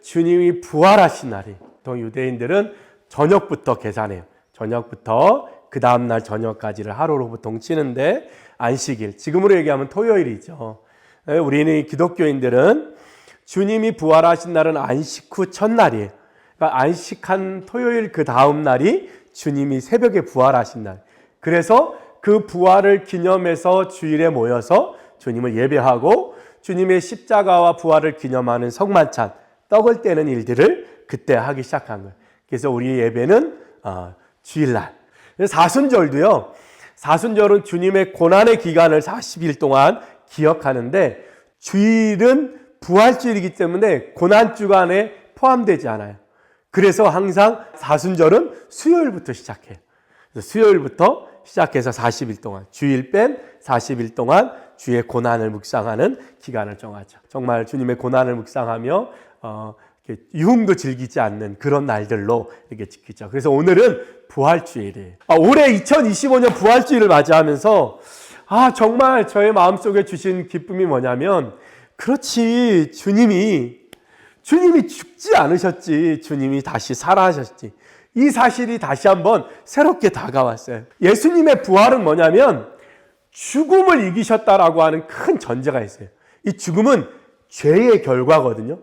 주님이 부활하신 날이, 보통 유대인들은 저녁부터 계산해요. 저녁부터 그 다음날 저녁까지를 하루로 보통 치는데, 안식일, 지금으로 얘기하면 토요일이죠. 우리는 기독교인들은 주님이 부활하신 날은 안식 후 첫날이에요. 그러니까 안식한 토요일 그 다음 날이 주님이 새벽에 부활하신 날. 그래서 그 부활을 기념해서 주일에 모여서 주님을 예배하고 주님의 십자가와 부활을 기념하는 성만찬, 떡을 떼는 일들을 그때 하기 시작한 거예요. 그래서 우리 예배는 주일날. 사순절도요. 사순절은 주님의 고난의 기간을 40일 동안 기억하는데, 주일은 부활주일이기 때문에 고난주간에 포함되지 않아요. 그래서 항상 사순절은 수요일부터 시작해요. 그래서 수요일부터 시작해서 40일 동안, 주일 뺀 40일 동안 주의 고난을 묵상하는 기간을 정하죠. 정말 주님의 고난을 묵상하며 유흥도 즐기지 않는 그런 날들로 이렇게 지키죠. 그래서 오늘은 부활주일이에요. 올해 2025년 부활주일을 맞이하면서 정말 저의 마음속에 주신 기쁨이 뭐냐면, 그렇지, 주님이 죽지 않으셨지, 주님이 다시 살아하셨지, 이 사실이 다시 한번 새롭게 다가왔어요. 예수님의 부활은 뭐냐면 죽음을 이기셨다라고 하는 큰 전제가 있어요. 이 죽음은 죄의 결과거든요.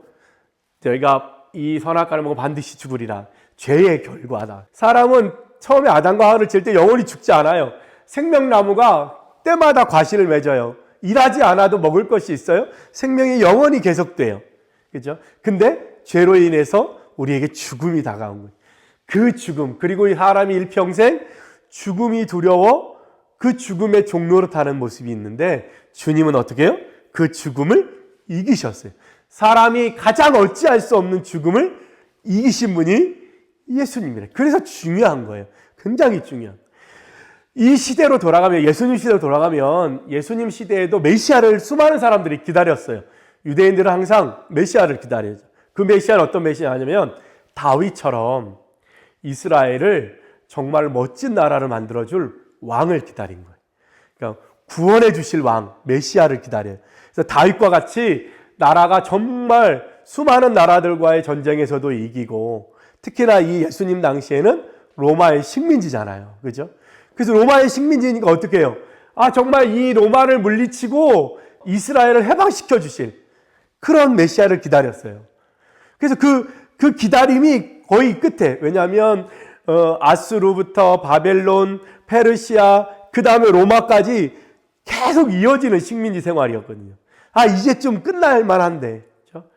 저희가 이 선악과를 먹으면 반드시 죽으리라. 죄의 결과다. 사람은 처음에 아담과 하와를 지을 때 영원히 죽지 않아요. 생명나무가 때마다 과실을 맺어요. 일하지 않아도 먹을 것이 있어요. 생명이 영원히 계속돼요. 그죠? 근데 죄로 인해서 우리에게 죽음이 다가온 거예요. 그 죽음, 그리고 이 사람이 일평생 죽음이 두려워 그 죽음의 종로로 타는 모습이 있는데, 주님은 어떻게 해요? 그 죽음을 이기셨어요. 사람이 가장 어찌할 수 없는 죽음을 이기신 분이 예수님이래요. 그래서 중요한 거예요. 굉장히 중요한. 이 시대로 돌아가면, 예수님 시대로 돌아가면, 예수님 시대에도 메시아를 수많은 사람들이 기다렸어요. 유대인들은 항상 메시아를 기다려요. 그 메시아는 어떤 메시아냐면 다윗처럼 이스라엘을 정말 멋진 나라를 만들어줄 왕을 기다린 거예요. 그러니까 구원해 주실 왕, 메시아를 기다려요. 그래서 다윗과 같이 나라가 정말 수많은 나라들과의 전쟁에서도 이기고, 특히나 이 예수님 당시에는 로마의 식민지잖아요. 그죠? 그래서 로마의 식민지니까 어떻게 해요? 정말 이 로마를 물리치고 이스라엘을 해방시켜 주실 그런 메시아를 기다렸어요. 그래서 그 기다림이 거의 끝에, 왜냐하면 아수르부터 바벨론, 페르시아, 그 다음에 로마까지 계속 이어지는 식민지 생활이었거든요. 이제 좀 끝날 만한데. 그렇죠?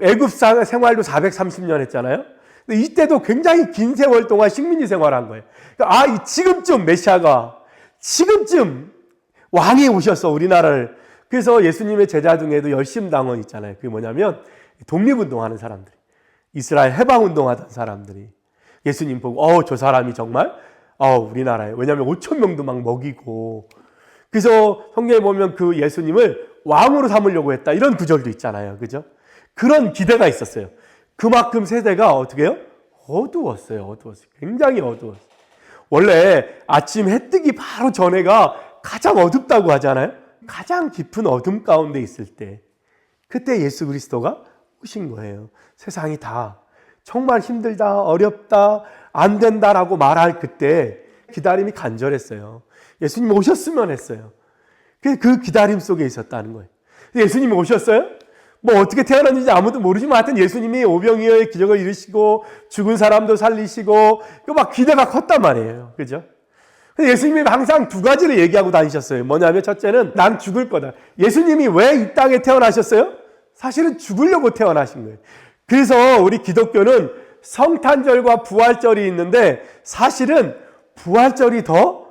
애굽 생활도 430년 했잖아요. 근데 이때도 굉장히 긴 세월 동안 식민지 생활한 거예요. 그러니까 지금쯤 메시아가, 지금쯤 왕이 오셨어, 우리나라를. 그래서 예수님의 제자 중에도 열심당원 있잖아요. 그게 뭐냐면 독립운동하는 사람들이, 이스라엘 해방운동하던 사람들이 예수님 보고 저 사람이 정말 우리나라에, 왜냐하면 5,000명도 막 먹이고, 그래서 성경에 보면 그 예수님을 왕으로 삼으려고 했다, 이런 구절도 있잖아요. 그죠? 그런 기대가 있었어요. 그만큼 세대가 어떻게 해요? 어두웠어요. 굉장히 어두웠어요. 원래 아침 해 뜨기 바로 전에가 가장 어둡다고 하잖아요. 가장 깊은 어둠 가운데 있을 때, 그때 예수 그리스도가 오신 거예요. 세상이 다 정말 힘들다, 어렵다, 안 된다라고 말할 그때 기다림이 간절했어요. 예수님 오셨으면 했어요. 그 기다림 속에 있었다는 거예요. 예수님이 오셨어요? 뭐 어떻게 태어났는지 아무도 모르지만 하여튼 예수님이 오병이어의 기적을 이루시고 죽은 사람도 살리시고, 막 기대가 컸단 말이에요. 그죠? 예수님이 항상 두 가지를 얘기하고 다니셨어요. 뭐냐면 첫째는 난 죽을 거다. 예수님이 왜 이 땅에 태어나셨어요? 사실은 죽으려고 태어나신 거예요. 그래서 우리 기독교는 성탄절과 부활절이 있는데, 사실은 부활절이 더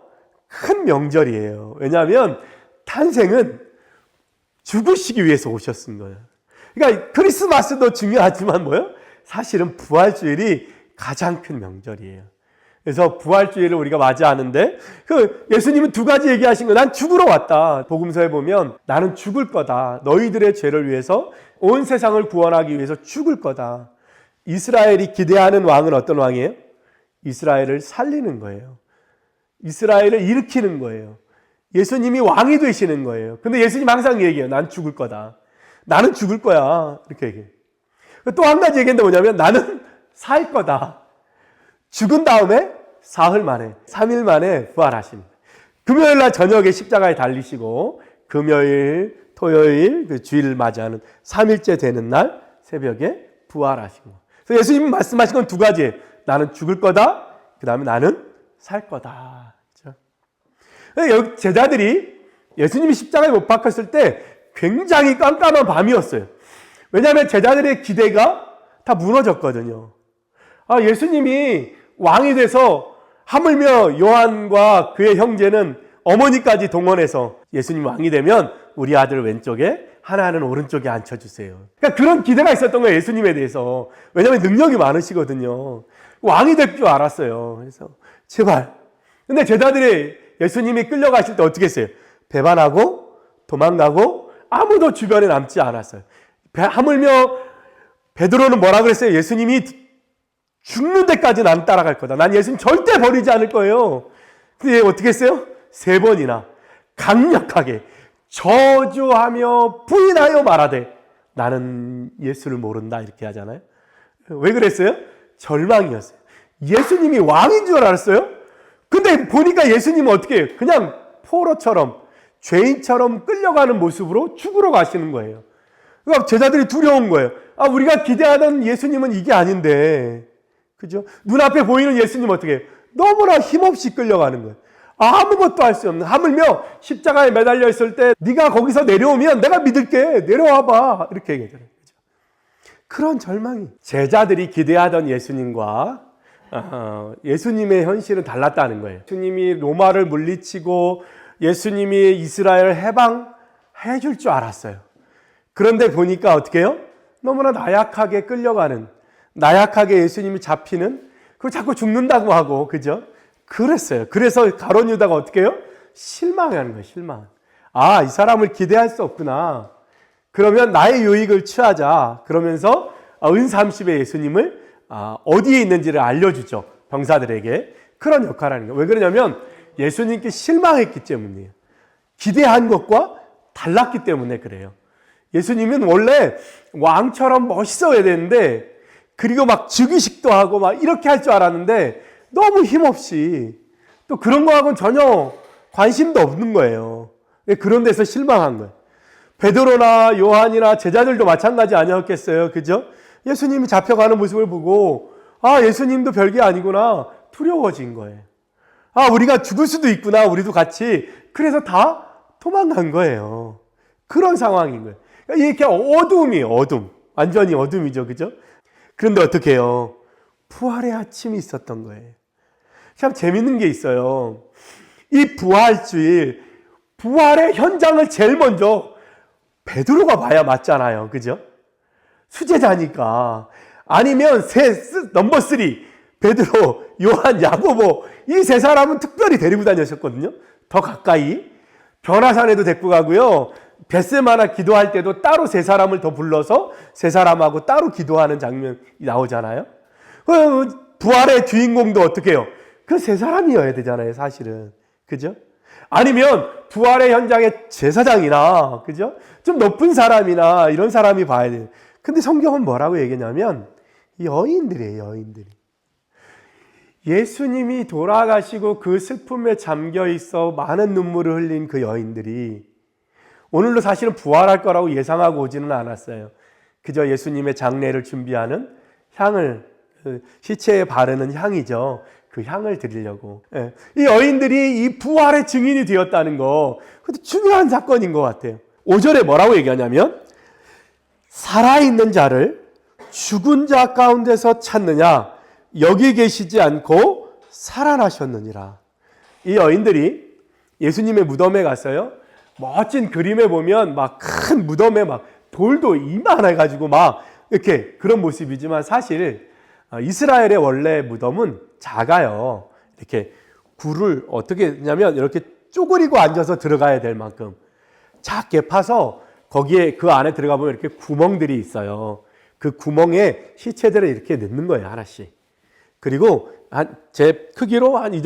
큰 명절이에요. 왜냐하면 탄생은 죽으시기 위해서 오셨은 거예요. 그러니까 크리스마스도 중요하지만 뭐예요? 사실은 부활주일이 가장 큰 명절이에요. 그래서 부활주일을 우리가 맞이하는데, 예수님은 두 가지 얘기하신 거예요. 난 죽으러 왔다. 복음서에 보면 나는 죽을 거다. 너희들의 죄를 위해서, 온 세상을 구원하기 위해서 죽을 거다. 이스라엘이 기대하는 왕은 어떤 왕이에요? 이스라엘을 살리는 거예요. 이스라엘을 일으키는 거예요. 예수님이 왕이 되시는 거예요. 근데 예수님 항상 얘기해요. 난 죽을 거다. 나는 죽을 거야. 이렇게 얘기해요. 또 한 가지 얘기인데 뭐냐면 나는 살 거다. 죽은 다음에 사흘 만에, 3일 만에 부활하십니다. 금요일 날 저녁에 십자가에 달리시고 금요일, 토요일, 그 주일을 맞이하는 3일째 되는 날 새벽에 부활하신 거. 그래서 예수님이 말씀하신 건 두 가지예요. 나는 죽을 거다. 그 다음에 나는 살 거다. 그렇죠? 제자들이 예수님이 십자가에 못 박혔을 때 굉장히 깜깜한 밤이었어요. 왜냐하면 제자들의 기대가 다 무너졌거든요. 예수님이 왕이 돼서 하물며 요한과 그의 형제는 어머니까지 동원해서 예수님 왕이 되면 우리 아들 왼쪽에 하나는 오른쪽에 앉혀주세요. 그러니까 그런 기대가 있었던 거예요. 예수님에 대해서. 왜냐하면 능력이 많으시거든요. 왕이 될 줄 알았어요. 그래서 제발. 근데 제자들이 예수님이 끌려가실 때 어떻게 했어요? 배반하고 도망가고 아무도 주변에 남지 않았어요. 하물며 베드로는 뭐라 그랬어요? 예수님이 죽는 데까지 난 따라갈 거다. 난 예수님 절대 버리지 않을 거예요. 근데 어떻게 했어요? 3번이나 강력하게 저주하며 부인하여 말하되 나는 예수를 모른다 이렇게 하잖아요. 왜 그랬어요? 절망이었어요. 예수님이 왕인 줄 알았어요. 근데 보니까 예수님은 어떻게 해요? 그냥 포로처럼 죄인처럼 끌려가는 모습으로 죽으러 가시는 거예요. 그러니까 제자들이 두려운 거예요. 우리가 기대하던 예수님은 이게 아닌데, 그죠? 눈앞에 보이는 예수님 어떻게 해요? 너무나 힘없이 끌려가는 거예요. 아무것도 할 수 없는, 하물며 십자가에 매달려 있을 때 네가 거기서 내려오면 내가 믿을게. 내려와봐. 이렇게 얘기하잖아요. 그죠? 그런 절망이. 제자들이 기대하던 예수님과 예수님의 현실은 달랐다는 거예요. 예수님이 로마를 물리치고 예수님이 이스라엘을 해방해 줄 줄 알았어요. 그런데 보니까 어떻게 해요? 너무나 나약하게 끌려가는, 나약하게 예수님이 잡히는, 그걸 자꾸 죽는다고 하고, 그죠? 그랬어요. 그래서 가룟 유다가 어떻게 해요? 실망하는 거예요, 실망. 이 사람을 기대할 수 없구나. 그러면 나의 유익을 취하자. 그러면서 은삼십의 예수님을 어디에 있는지를 알려주죠. 병사들에게. 그런 역할을 하는 거예요. 왜 그러냐면 예수님께 실망했기 때문이에요. 기대한 것과 달랐기 때문에 그래요. 예수님은 원래 왕처럼 멋있어야 되는데, 그리고 막 즉위식도 하고 막 이렇게 할 줄 알았는데 너무 힘없이, 또 그런 거하고는 전혀 관심도 없는 거예요. 그런 데서 실망한 거예요. 베드로나 요한이나 제자들도 마찬가지 아니었겠어요? 그죠? 예수님이 잡혀가는 모습을 보고 예수님도 별게 아니구나 두려워진 거예요. 우리가 죽을 수도 있구나, 우리도 같이. 그래서 다 도망간 거예요. 그런 상황인 거예요. 이렇게 어둠이에요, 어둠. 완전히 어둠이죠, 그죠? 그런데 어떻게 해요? 부활의 아침이 있었던 거예요. 참 재밌는 게 있어요. 이 부활주일, 부활의 현장을 제일 먼저 베드로가 봐야 맞잖아요, 그죠? 수제자니까. 아니면 넘버 3, 베드로, 요한, 야고보, 이 3사람은 특별히 데리고 다녔었거든요. 더 가까이. 변화산에도 데리고 가고요. 벳세마나 기도할 때도 따로 3사람을 더 불러서 3사람하고 따로 기도하는 장면이 나오잖아요. 부활의 주인공도 어떻게 해요? 그 3사람이어야 되잖아요, 사실은. 그죠? 아니면 부활의 현장의 제사장이나, 그죠? 좀 높은 사람이나 이런 사람이 봐야 돼요. 근데 성경은 뭐라고 얘기냐면 여인들이에요, 여인들이. 예수님이 돌아가시고 그 슬픔에 잠겨 있어 많은 눈물을 흘린 그 여인들이 오늘도 사실은 부활할 거라고 예상하고 오지는 않았어요. 그저 예수님의 장례를 준비하는 향을, 시체에 바르는 향이죠. 그 향을 드리려고. 이 여인들이 이 부활의 증인이 되었다는 거, 그것도 중요한 사건인 것 같아요. 5절에 뭐라고 얘기하냐면 살아있는 자를 죽은 자 가운데서 찾느냐, 여기 계시지 않고 살아나셨느니라. 이 여인들이 예수님의 무덤에 갔어요. 멋진 그림에 보면 막 큰 무덤에 막 돌도 이만해가지고 막 이렇게 그런 모습이지만 사실 이스라엘의 원래 무덤은 작아요. 이렇게 굴을 어떻게 했냐면 이렇게 쪼그리고 앉아서 들어가야 될 만큼 작게 파서 거기에 그 안에 들어가 보면 이렇게 구멍들이 있어요. 그 구멍에 시체들을 이렇게 넣는 거예요, 하나씩. 그리고 제 크기로 한 이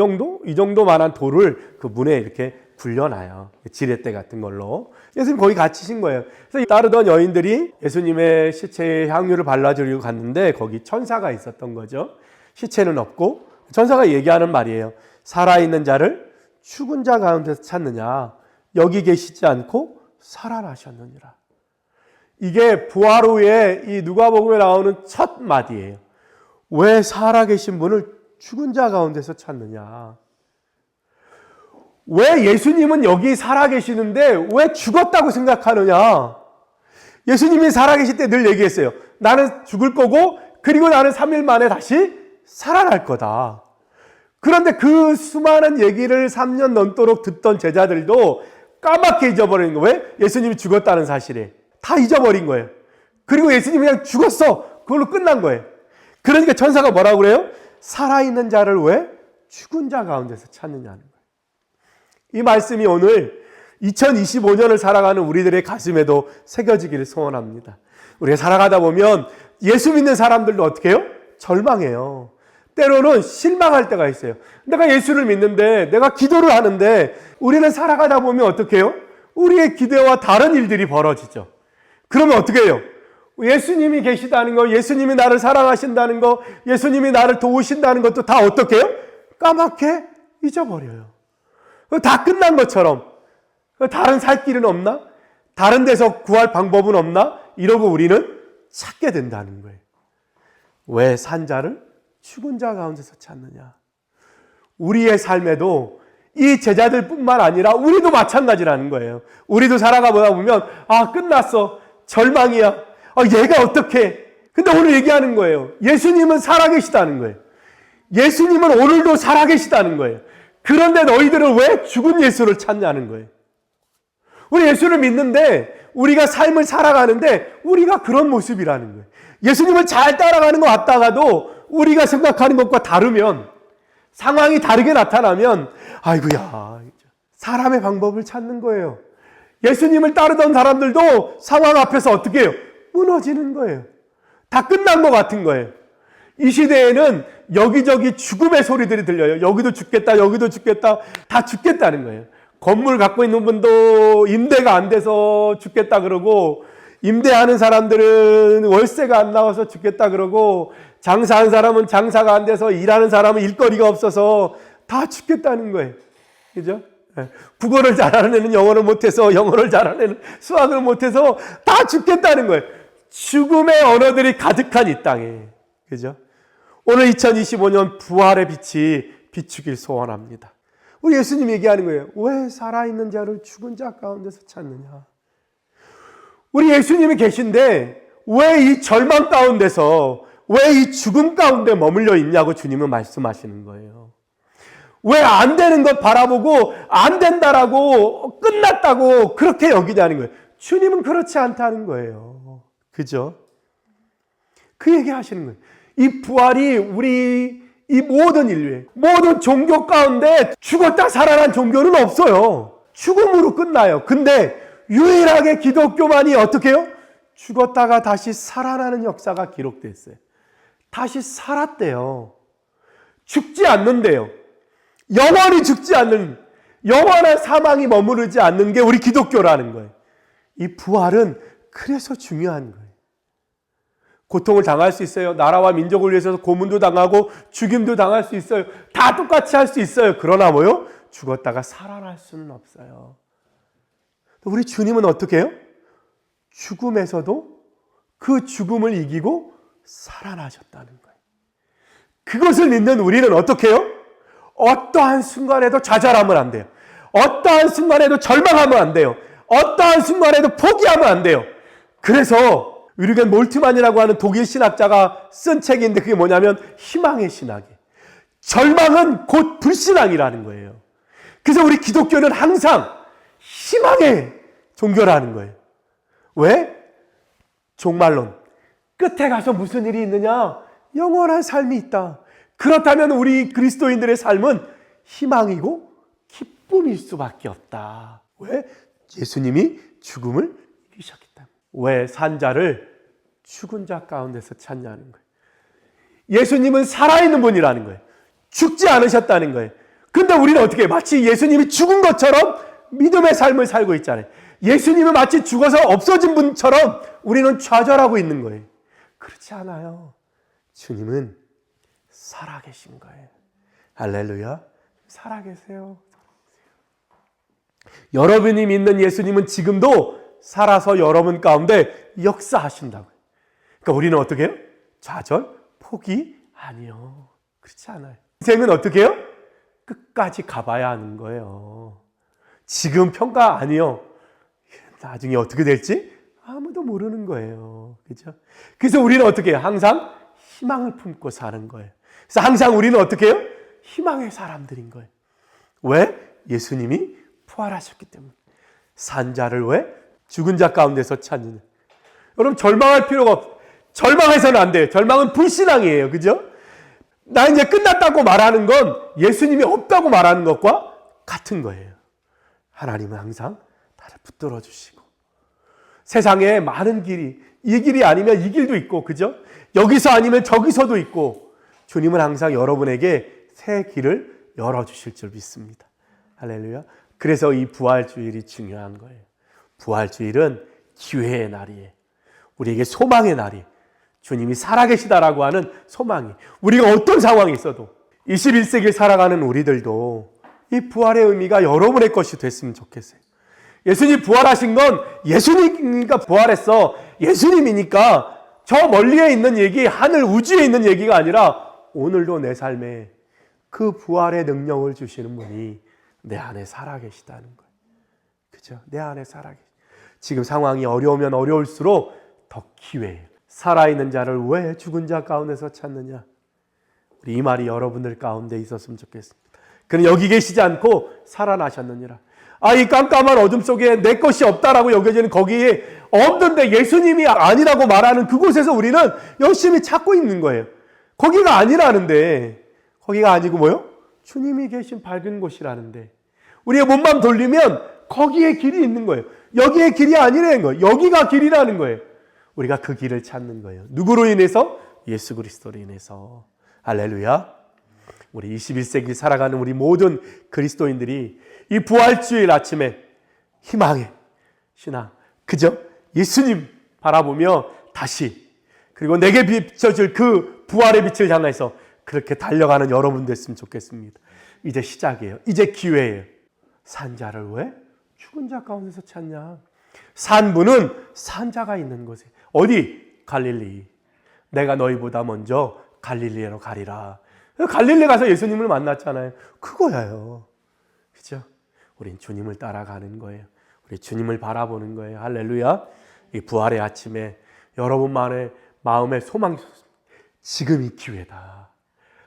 정도만한 돌을 그 문에 이렇게 불려놔요. 지렛대 같은 걸로. 예수님 거기 갇히신 거예요. 그래서 따르던 여인들이 예수님의 시체에 향유를 발라주려고 갔는데 거기 천사가 있었던 거죠. 시체는 없고 천사가 얘기하는 말이에요. 살아있는 자를 죽은 자 가운데서 찾느냐. 여기 계시지 않고 살아나셨느니라. 이게 부활 후에 이 누가복음에 나오는 첫 마디예요. 왜 살아계신 분을 죽은 자 가운데서 찾느냐. 왜 예수님은 여기 살아계시는데 왜 죽었다고 생각하느냐. 예수님이 살아계실 때 늘 얘기했어요. 나는 죽을 거고 그리고 나는 3일 만에 다시 살아날 거다. 그런데 그 수많은 얘기를 3년 넘도록 듣던 제자들도 까맣게 잊어버리는 거예요. 왜? 예수님이 죽었다는 사실에. 다 잊어버린 거예요. 그리고 예수님이 그냥 죽었어. 그걸로 끝난 거예요. 그러니까 천사가 뭐라고 그래요? 살아있는 자를 왜 죽은 자 가운데서 찾느냐는 거예요. 이 말씀이 오늘 2025년을 살아가는 우리들의 가슴에도 새겨지기를 소원합니다. 우리가 살아가다 보면 예수 믿는 사람들도 어떻게 해요? 절망해요. 때로는 실망할 때가 있어요. 내가 예수를 믿는데, 내가 기도를 하는데, 우리는 살아가다 보면 어떻게 해요? 우리의 기대와 다른 일들이 벌어지죠. 그러면 어떻게 해요? 예수님이 계시다는 거, 예수님이 나를 사랑하신다는 거, 예수님이 나를 도우신다는 것도 다 어떻게 해요? 까맣게 잊어버려요. 다 끝난 것처럼. 다른 살 길은 없나? 다른 데서 구할 방법은 없나? 이러고 우리는 찾게 된다는 거예요. 왜 산 자를 죽은 자 가운데서 찾느냐? 우리의 삶에도 이 제자들뿐만 아니라 우리도 마찬가지라는 거예요. 우리도 살아가보다 보면 끝났어. 절망이야. 얘가 어떡해. 근데 오늘 얘기하는 거예요. 예수님은 살아계시다는 거예요. 예수님은 오늘도 살아계시다는 거예요. 그런데 너희들은 왜 죽은 예수를 찾냐는 거예요. 우리 예수를 믿는데 우리가 삶을 살아가는데 우리가 그런 모습이라는 거예요. 예수님을 잘 따라가는 것 같다가도 우리가 생각하는 것과 다르면, 상황이 다르게 나타나면 아이고야, 사람의 방법을 찾는 거예요. 예수님을 따르던 사람들도 상황 앞에서 어떻게 해요? 무너지는 거예요. 다 끝난 것 같은 거예요. 이 시대에는 여기저기 죽음의 소리들이 들려요. 여기도 죽겠다, 여기도 죽겠다, 다 죽겠다는 거예요. 건물 갖고 있는 분도 임대가 안 돼서 죽겠다 그러고, 임대하는 사람들은 월세가 안 나와서 죽겠다 그러고, 장사하는 사람은 장사가 안 돼서, 일하는 사람은 일거리가 없어서 다 죽겠다는 거예요. 그죠? 국어를 잘하는 애는 영어를 못해서, 영어를 잘하는 애는 수학을 못해서 다 죽겠다는 거예요. 죽음의 언어들이 가득한 이 땅에. 그죠? 오늘 2025년 부활의 빛이 비추길 소원합니다. 우리 예수님 얘기하는 거예요. 왜 살아있는 자를 죽은 자 가운데서 찾느냐? 우리 예수님이 계신데 왜 이 절망 가운데서, 왜 이 죽음 가운데 머물러 있냐고 주님은 말씀하시는 거예요. 왜 안 되는 것 바라보고 안 된다라고, 끝났다고 그렇게 여기냐는 거예요. 주님은 그렇지 않다는 거예요. 그죠? 그 얘기 하시는 거예요. 이 부활이 우리 이 모든 인류의 모든 종교 가운데 죽었다 살아난 종교는 없어요. 죽음으로 끝나요. 근데 유일하게 기독교만이 어떻게 해요? 죽었다가 다시 살아나는 역사가 기록됐어요. 다시 살았대요. 죽지 않는데요. 영원히 죽지 않는, 영원한 사망이 머무르지 않는 게 우리 기독교라는 거예요. 이 부활은 그래서 중요한 거예요. 고통을 당할 수 있어요. 나라와 민족을 위해서 고문도 당하고 죽임도 당할 수 있어요. 다 똑같이 할 수 있어요. 그러나 뭐요? 죽었다가 살아날 수는 없어요. 우리 주님은 어떻게 해요? 죽음에서도 그 죽음을 이기고 살아나셨다는 거예요. 그것을 믿는 우리는 어떻게 해요? 어떠한 순간에도 좌절하면 안 돼요. 어떠한 순간에도 절망하면 안 돼요. 어떠한 순간에도 포기하면 안 돼요. 그래서 위르겐 몰트만이라고 하는 독일 신학자가 쓴 책인데 그게 뭐냐면 희망의 신학이에요. 절망은 곧 불신앙이라는 거예요. 그래서 우리 기독교는 항상 희망의 종교라는 거예요. 왜? 종말론. 끝에 가서 무슨 일이 있느냐? 영원한 삶이 있다. 그렇다면 우리 그리스도인들의 삶은 희망이고 기쁨일 수밖에 없다. 왜? 예수님이 죽음을 이기셨기 때문에. 왜 산자를 죽은 자 가운데서 찾냐는 거예요. 예수님은 살아있는 분이라는 거예요. 죽지 않으셨다는 거예요. 근데 우리는 어떻게 해요? 마치 예수님이 죽은 것처럼 믿음의 삶을 살고 있잖아요. 예수님은 마치 죽어서 없어진 분처럼 우리는 좌절하고 있는 거예요. 그렇지 않아요. 주님은 살아계신 거예요. 할렐루야. 살아계세요. 여러분이 믿는 예수님은 지금도 살아서 여러분 가운데 역사하신다고요. 그러니까 우리는 어떻게 해요? 좌절, 포기? 아니요. 그렇지 않아요. 인생은 어떻게 해요? 끝까지 가봐야 하는 거예요. 지금 평가 아니요. 나중에 어떻게 될지 아무도 모르는 거예요. 그렇죠? 그래서 우리는 어떻게 해요? 항상 희망을 품고 사는 거예요. 그래서 항상 우리는 어떻게 해요? 희망의 사람들인 거예요. 왜? 예수님이 부활하셨기 때문에. 산자를 왜? 죽은 자 가운데서 찾느냐. 여러분 절망할 필요가 없어요. 절망해서는 안 돼요. 절망은 불신앙이에요. 그죠? 나 이제 끝났다고 말하는 건 예수님이 없다고 말하는 것과 같은 거예요. 하나님은 항상 나를 붙들어 주시고 세상에 많은 길이 이 길이 아니면 이 길도 있고 그죠? 여기서 아니면 저기서도 있고 주님은 항상 여러분에게 새 길을 열어주실 줄 믿습니다. 할렐루야. 그래서 이 부활주일이 중요한 거예요. 부활주일은 기회의 날이에요. 우리에게 소망의 날이에요. 주님이 살아계시다라고 하는 소망이 우리가 어떤 상황이 있어도 21세기를 살아가는 우리들도 이 부활의 의미가 여러분의 것이 됐으면 좋겠어요. 예수님 부활하신 건 예수님이니까 부활했어. 예수님이니까 저 멀리에 있는 얘기, 하늘 우주에 있는 얘기가 아니라 오늘도 내 삶에 그 부활의 능력을 주시는 분이 내 안에 살아계시다는 거예요. 그죠? 내 안에 살아계시. 지금 상황이 어려우면 어려울수록 더 기회예요. 살아있는 자를 왜 죽은 자 가운데서 찾느냐? 우리 이 말이 여러분들 가운데 있었으면 좋겠습니다. 그는 여기 계시지 않고 살아나셨느니라. 이 깜깜한 어둠 속에 내 것이 없다라고 여겨지는 거기에 없는데 예수님이 아니라고 말하는 그곳에서 우리는 열심히 찾고 있는 거예요. 거기가 아니라는데 거기가 아니고 뭐요? 주님이 계신 밝은 곳이라는데 우리의 몸만 돌리면 거기에 길이 있는 거예요. 여기에 길이 아니라는 거예요. 여기가 길이라는 거예요. 우리가 그 길을 찾는 거예요. 누구로 인해서? 예수 그리스도로 인해서. 할렐루야. 우리 21세기 살아가는 우리 모든 그리스도인들이 이 부활주일 아침에 희망의 신앙, 그죠? 예수님 바라보며 다시 그리고 내게 비춰줄 그 부활의 빛을 향해서 그렇게 달려가는 여러분 됐으면 좋겠습니다. 이제 시작이에요. 이제 기회예요. 산자를 왜? 죽은 자 가운데서 찾냐? 산분은 산자가 있는 곳에. 어디? 갈릴리. 내가 너희보다 먼저 갈릴리로 가리라. 갈릴리 가서 예수님을 만났잖아요. 그거예요. 그죠? 우린 주님을 따라가는 거예요. 우리 주님을 바라보는 거예요. 할렐루야. 이 부활의 아침에 여러분만의 마음의 소망이 지금이 기회다.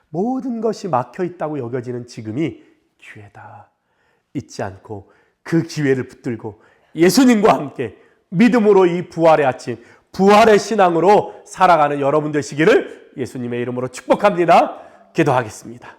모든 것이 막혀 있다고 여겨지는 지금이 기회다. 잊지 않고 그 기회를 붙들고 예수님과 함께 믿음으로 이 부활의 아침, 부활의 신앙으로 살아가는 여러분 되시기를 예수님의 이름으로 축복합니다. 기도하겠습니다.